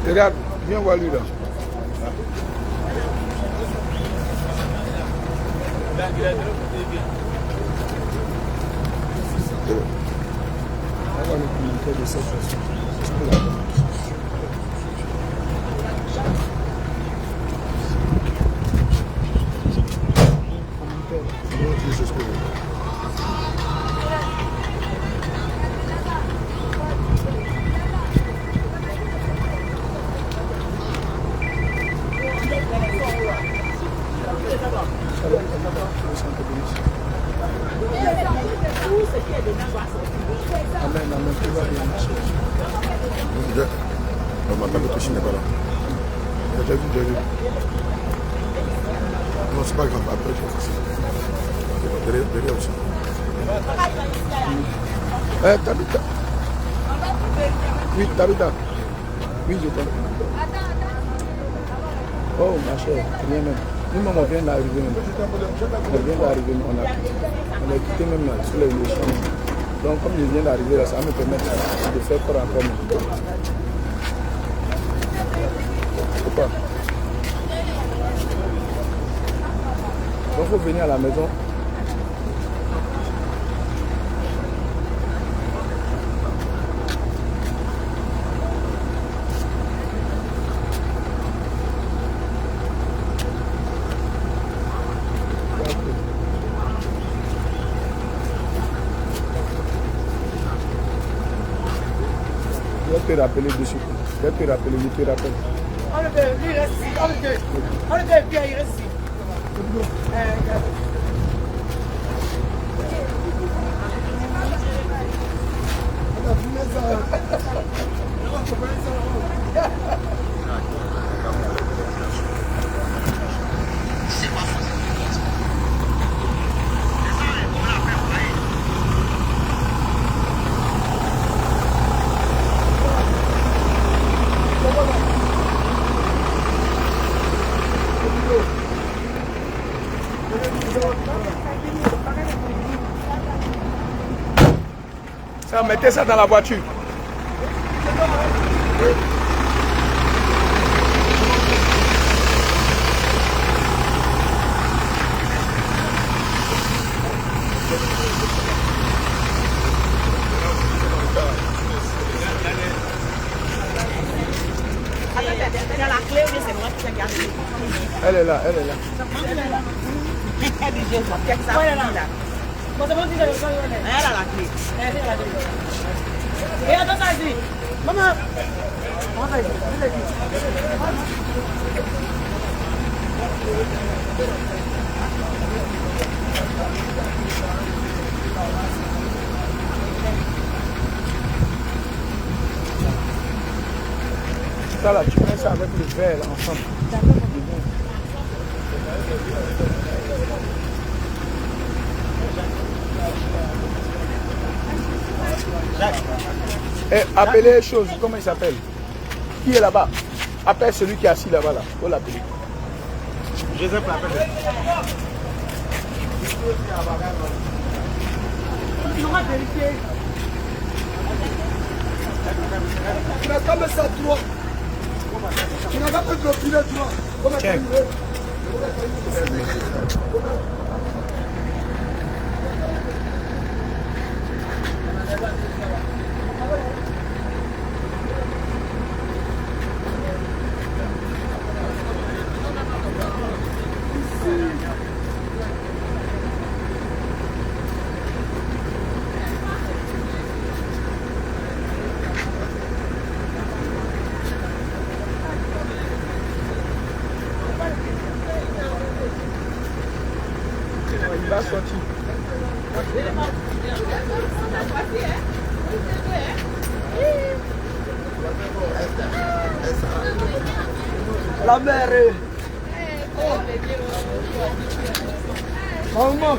Regarde, viens voir lui là. On va nous communiquer de cette façon. Amen, amen, tout va bien marcher. Ma table de n'est pas là. J'ai vu. Non, c'est pas grave, après je fais ça. Derrière aussi. Tabitha. Oui, Tabitha. Oui, je t'entends. Oh, ma chère, c'est bien même. Nous-mêmes, on vient d'arriver. On a quitté même là, sur les champs. Donc, comme je viens d'arriver là, ça va me permettre de faire corps encore mieux. Pourquoi? Donc, il faut venir à la maison. te rappeler dessus. Je vais te rappeler, je te rappelle. Enlevez, lui il reste ici. Enlevez, Pierre, il reste ici. Ça, mettez ça dans la voiture. Elle est là, elle est là. Elle a la clé. Et attends, ça dit. Maman. Ça là, tu mets ça avec le verre là, ensemble. Et appelez les choses, comment il s'appelle? Qui est là-bas? Appelle celui qui est assis là-bas là. Faut l'appeler. Joseph l'appelle. Tu n'auras vérifié. Tu n'as pas mis ça toi. Tu n'as pas fait de l'opinion toi. Check. Il va sortir. La mère. Maman. Au revoir.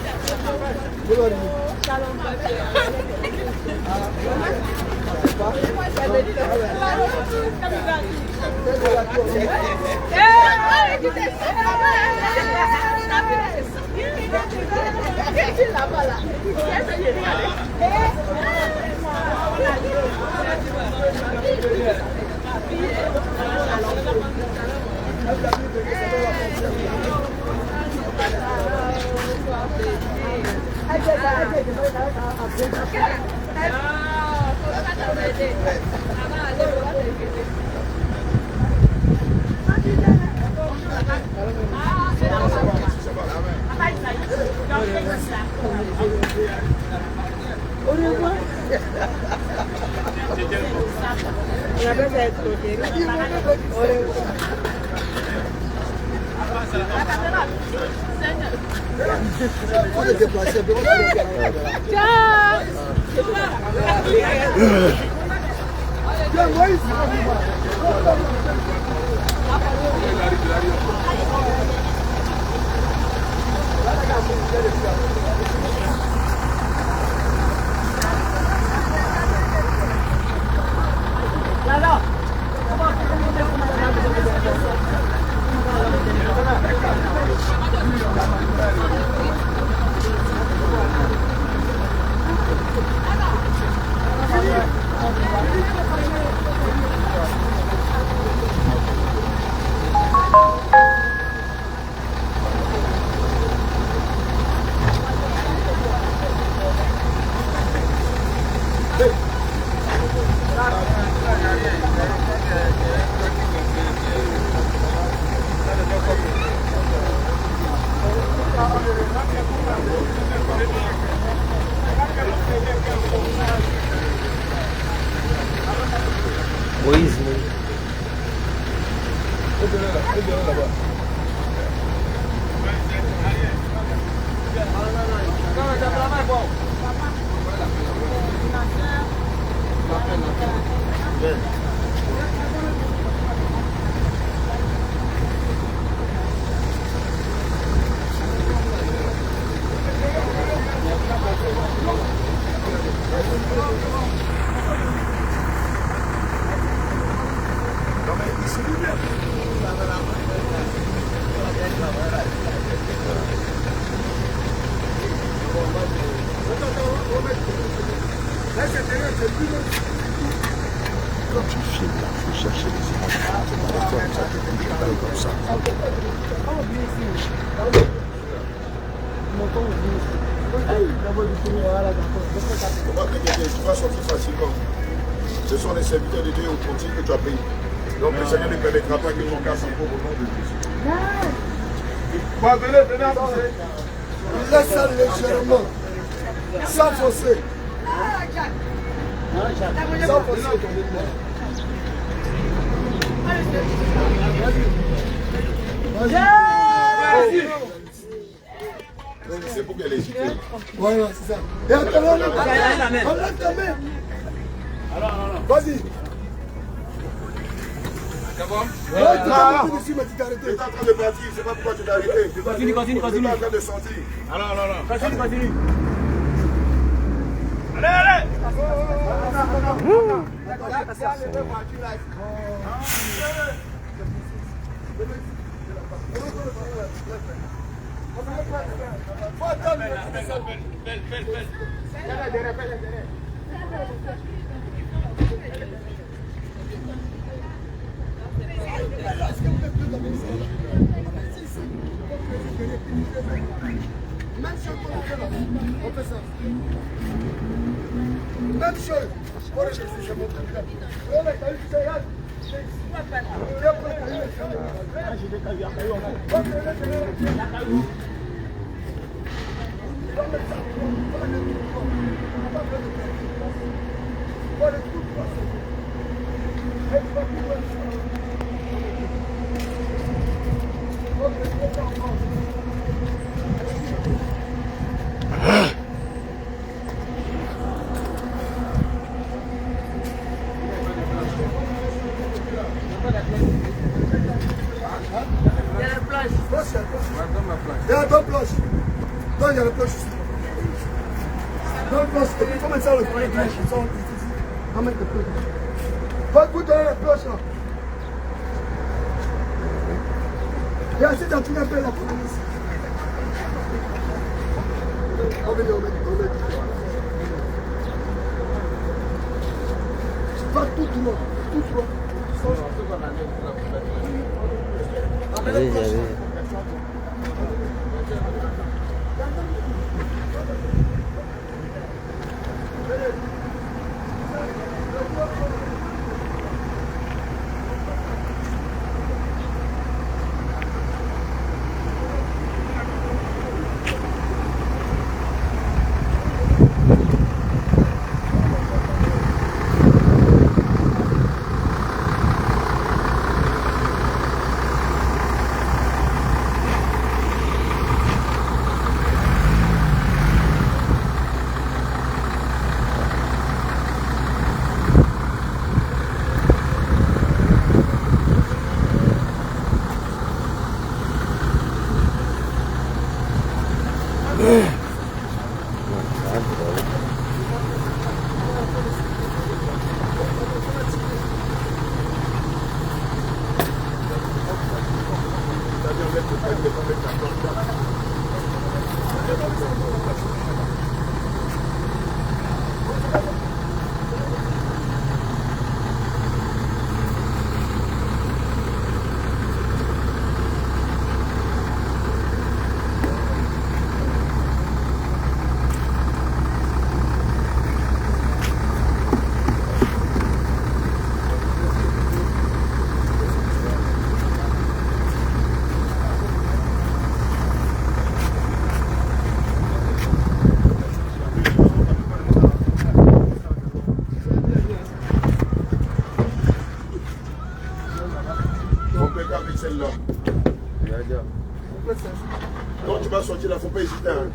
On appelle ça être côté. Au revoir. On est déplacé. Ciao. Viens, Moïse. Là. Moïse. Quand tu filmes, il faut chercher les images. Ça te bouge pas comme ça. Comment t'inquiéter, tu vas sortir facilement. Ce sont les serviteurs de Dieu au continu que tu as payé. Donc le Seigneur ne permettra pas que ton cas s'emprouve au nom de Jésus. Venez avancer. Laisse ça légèrement. Sans forcer. Sans forcer. C'est pour qu'elle hésite. Voilà, c'est ça. Et attends, enlève ta main. Vas-y. C'est bon? Tu es en train de partir, je sais pas pourquoi tu t'es arrêté. Continue. Tu es en train de sortir. Continue. Allez. On fait ça. Même chose. Voilà, je montre. Voilà, t'as vu ça, regarde. Il y a deux planches. Non, il y a la planche ici. Deux planches. Et puis, comment ça, le planche? Amène le planche. Va vous donner la planche là. Il y a assez d'entourner un peu la police. On va pas tout droit. Tout droit. Allez.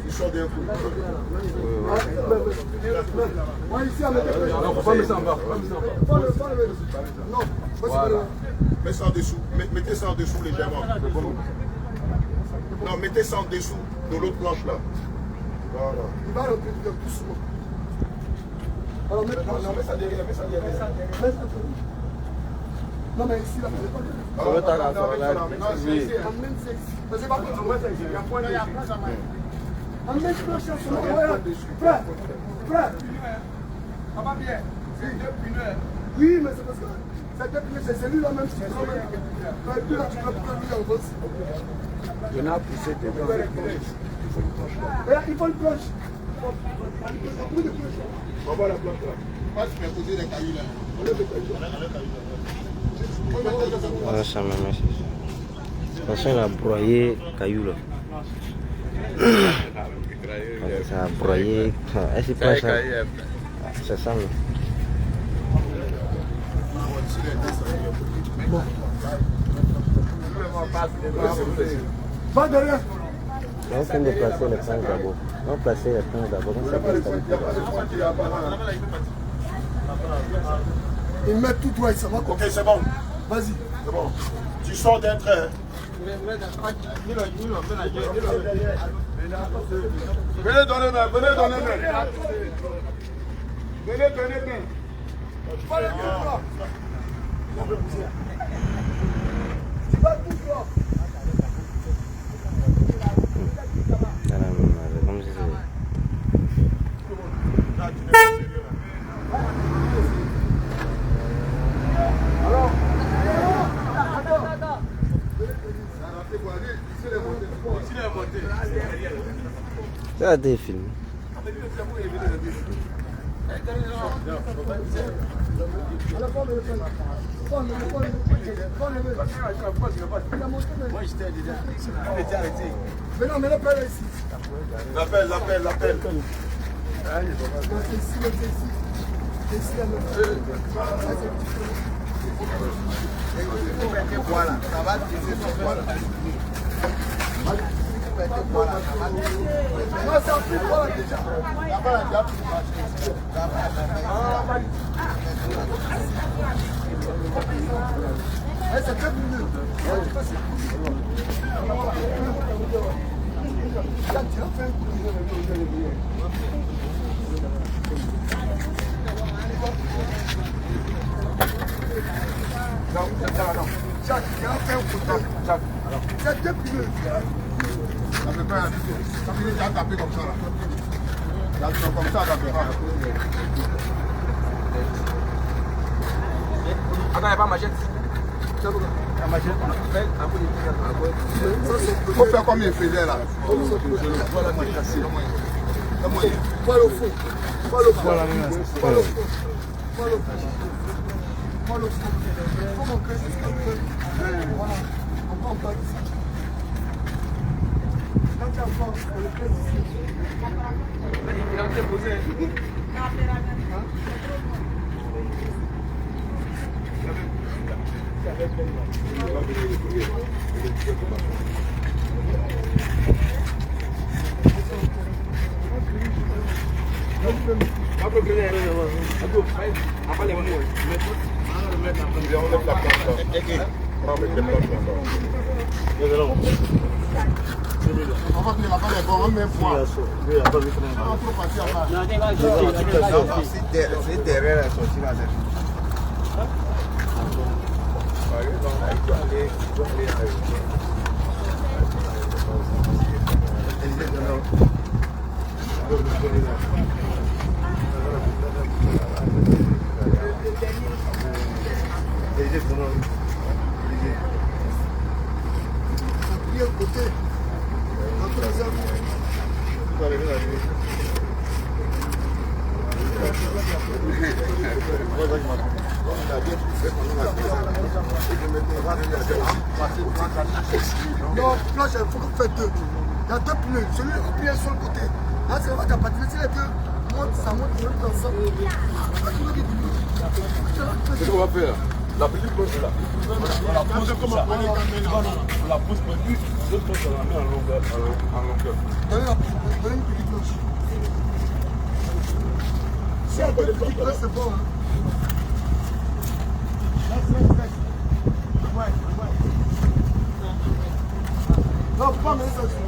Tu sors d'un coup. Moi ici, on non, faut pas mettre ça en bas. Non, voilà. Mets ça en dessous. Mettez ça en dessous légèrement. Non, mettez ça en dessous de l'autre planche là. Voilà. Il va rentrer doucement. Alors, mets ça derrière, mets ça derrière. Non, mais ici, là, on va t'en faire. C'est pas comme ça. Il y a point de emmène planche sur frère. Ça va bien. Oui, mais c'est parce que c'est deux pneus, c'est celui-là même qui prend. Et puis là, tu peux prendre lui en bosse. Il y en a poussé dedans. Il faut une planche. On va la planche là. Pas se faire poser les cailloux là. Ah, ça m'a merci. De toute façon, il a broyé caillou là. Ça a broyé. Est-ce qu'il passe ça? C'est ça. Va derrière. On va placer les planches d'abord. On va placer les planches d'abord. Il met tout droit, ça va. Ok, c'est bon. Vas-y. C'est bon. Tu sors d'un trait. Venez donner main, venez donner main. Venez donner main. Tu vas tout droit. Ça a été filmé. Mais non, mais l'appel ici. L'appel. C'est ici. Voilà, ça va tisser son poil. Moi, c'est un peu voilà déjà. C'est très mieux. Jacques, il y a un fait un contact. C'est deux pneus. Ça fait pas un tout. Ça fait déjà taper comme ça là. Là, tu comme ça, ça fait pas. Attends, il n'y a pas machette. La machette, il faut faire comme il faisait là. Voilà, il est cassé. Voilà au fond. Voilà au fond. Voilà au fond. Voilà au fond. Voilà au fond. Il faut montrer ce qu'on fait. Voilà. On va en bas ici. Quand tu as fort, on le fait ici. Il a été posé. On va tenir la balle, on va mettre point. C'est derrière la sortie là. Côté. Entre les hommes. Non, là, il faut qu'on fasse deux. Il y a deux pneus. Celui qui est sur le côté. Là, c'est vrai qu'à partir de si les deux montent, ça monte, ils montent ensemble. Qu'est-ce qu'on va faire? La petite planche là. La pose comment on la pose L'autre fois, on l'a mis en longueur. Donnez une petite cloche. Si on peut le petite cloche, c'est bon. Non, faut pas mettre ça dessus.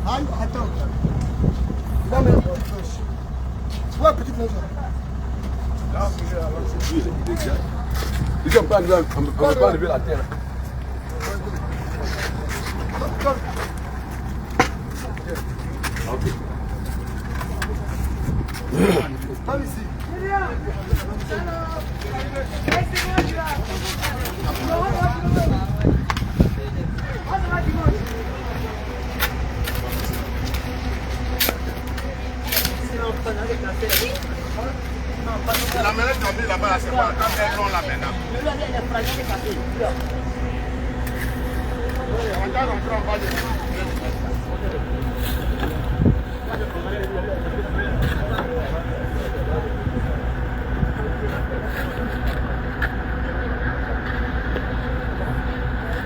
Aïe, attends. Faut pas mettre une petite cloche. Tu vois, petite cloche. Ici, on peut pas enlever la terre. Ok. Come ici. La manette tombée là-bas, c'est quoi? Quand elle prend la maintenant. On regarde, on prend pas de...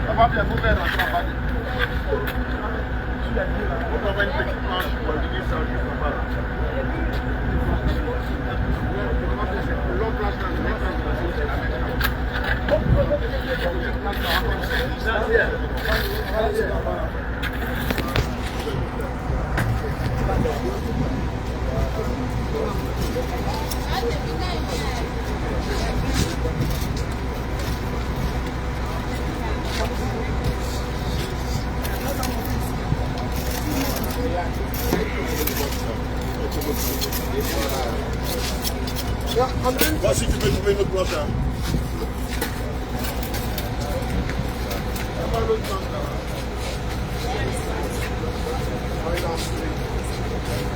Ça va bien, vous faire rentrer en bas. On va avoir une petite planche pour dire ça juste en bas là. L'autre planche là, c'est la même Moi, si tu peux trouver une autre planche. Hein.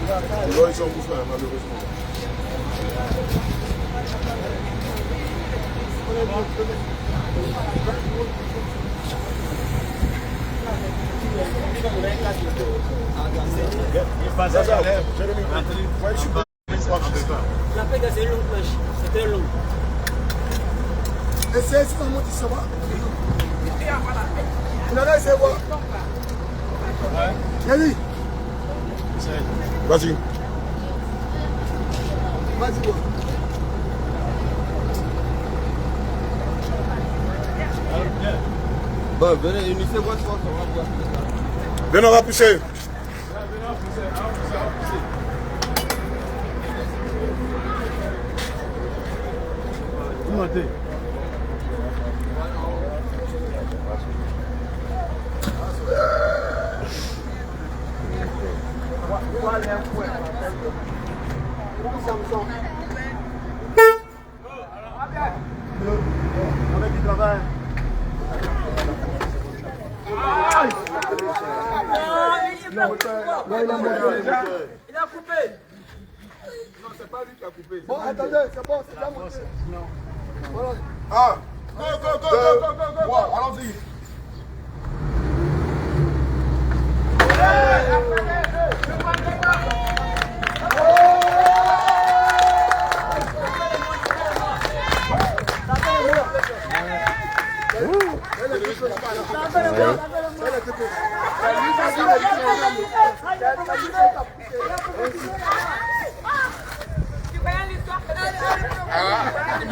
Là, ils sont bouffés, malheureusement. La pega, c'est une longue planche. C'est très long. Essaye si maman tu sais pas. Tu n'as essayé voir. Yannick. Vas-y. Vas-y voir. Bon, venez, unissez votre force, on va voir. Venez, on va pousser. Montez. Avec du travail. Il a coupé. Non, c'est pas lui qui a coupé. Bon, attendez, c'est bon, c'est déjà monté. Voilà. Ah, go, go. Allons-y.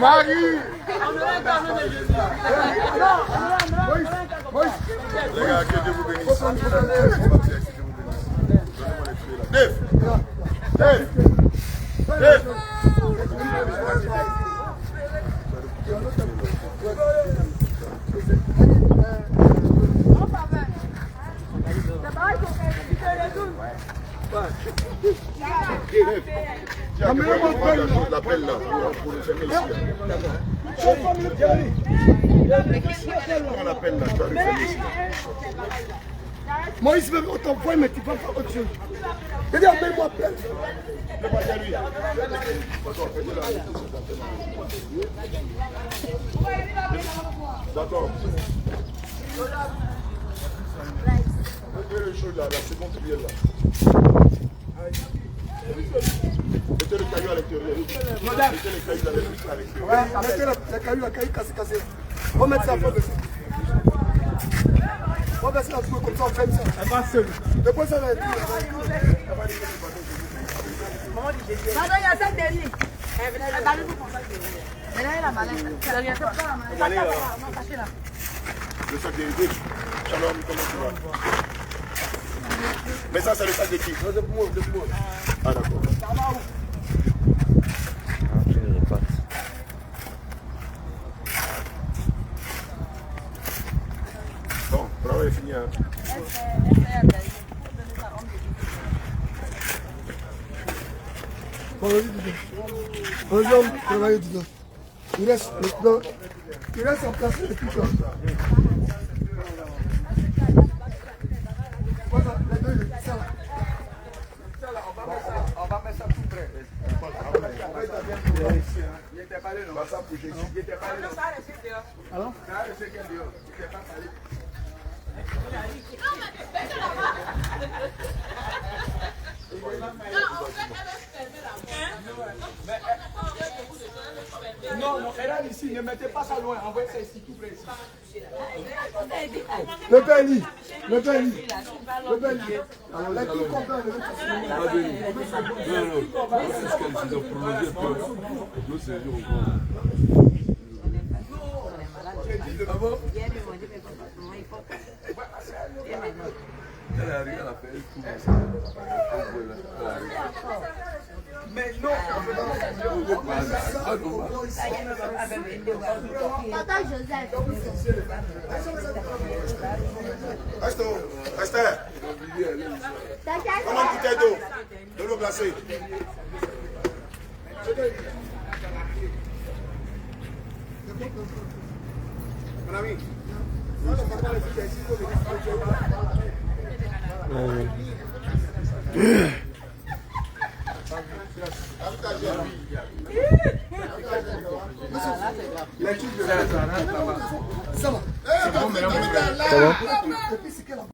Marie! Les gars, que Dieu vous bénisse. Dave! Dave! Dave! L'appel là, pour le fermer ici. On appelle là, tu vas le fermer ici. Moïse veut t'envoyer, mais tu vas faire autre chose. C'est-à-dire, mets-moi plein. D'accord. Mettez les choses là, la seconde prière là. Mettez le caillou à l'intérieur. Mettez le caillou à l'intérieur. Ouais, mettez le caillou cassé. On va mettre ça à fond dessus. On va verser la trouille comme ça, on ferme ça. Elle va seule. Dépose ça là. Maman dit Jésus. Maman, il y a ça dernier. Elle va nous pour ça. Elle a la mallette. Elle a pas la mallette. Non, cachez-la. Le sac d'Éric. Shalom, comment tu vas? Mais ça, c'est le sac de qui? Non, de moi, de moi. Ah, d'accord. Ça va où? Bon, le travail est fini. Hein. On va travailler dedans. Il reste maintenant. Il reste en place et tout ça. On va mettre ça tout près. Il était pas allé, non? Il était pas allé, non? Alors? C'est quel dehors? Il était pas allé. Non, non, elle est ici, ne mettez pas ça loin, envoyez ça ici, tout près ici. Le Béni, le Béni, le Béni. Alors là, tout comprend le Béni. Non, non, c'est ce qu'elles ont prolongé pour nous séjours encore. Ah bon? Elle arrive, elle a fait un tour. Mais non, Papa Joseph. Esther, prends une bouteille d'eau, de l'eau glacée. Mon ami, Ça va. c'est bon, mais Ça va.